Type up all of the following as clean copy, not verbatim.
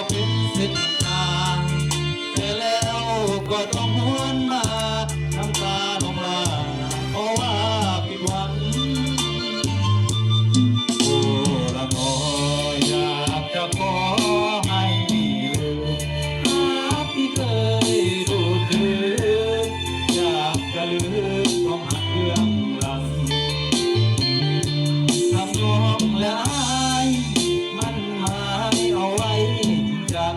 เป็นเส้นทางแต่แล้วก็ต้องหวนมาน้ำตาลงลาเพราะว่าผิดหวังโอ้ละน้อยอยากจะขอให้ลืมภาพที่เคยดูดดื่มอยากจะลืมความหักเรื่องหลังทำนองและอายมันหมายเอาไว้จริงจัง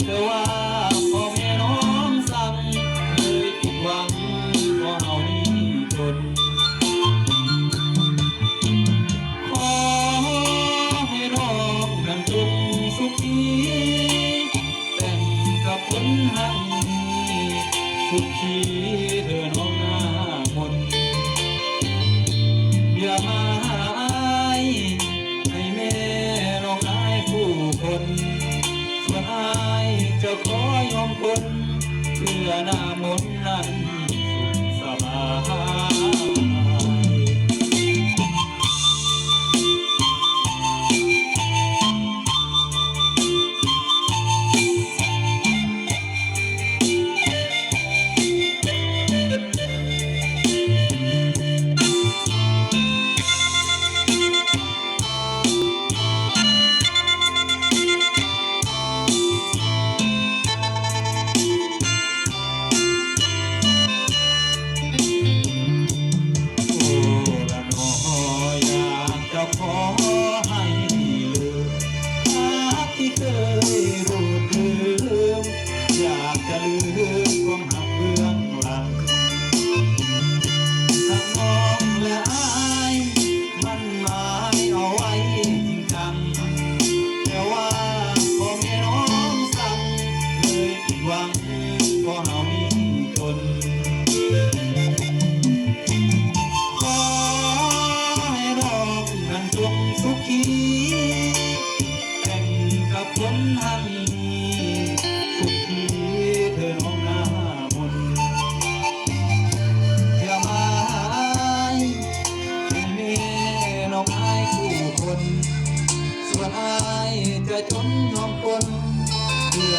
แต่ว่าพ่อแม่น้องสั่งเลยผิดหวังเพราะเฮานี้จนขอให้น้องนั้นจงสุขีแต่งกับคนหักสุขีเธอน้องหน้ามนอย่ามาหาให้แม่น้องอายผู้คนส่วนอายจะขอยอมคนเพื่อหน้ามนนั้นสุขสบายขอให้ลืมภาพที่เคยรูดลืมอยากจะลืมความหักเรื่องหลังทั้งน้องและอายมันหมายเอาไว้จริงจังแต่ว่าพ่อแม่น้องสั่งเลยผิดหวังเพราะเฮานี้จนสุขีแต่งกับคนหักสุขีเธอน้องหน้ามนอย่ามาให้แม่น้องอายผู้คนส่วนอายจะจนยอมคนเพื่อ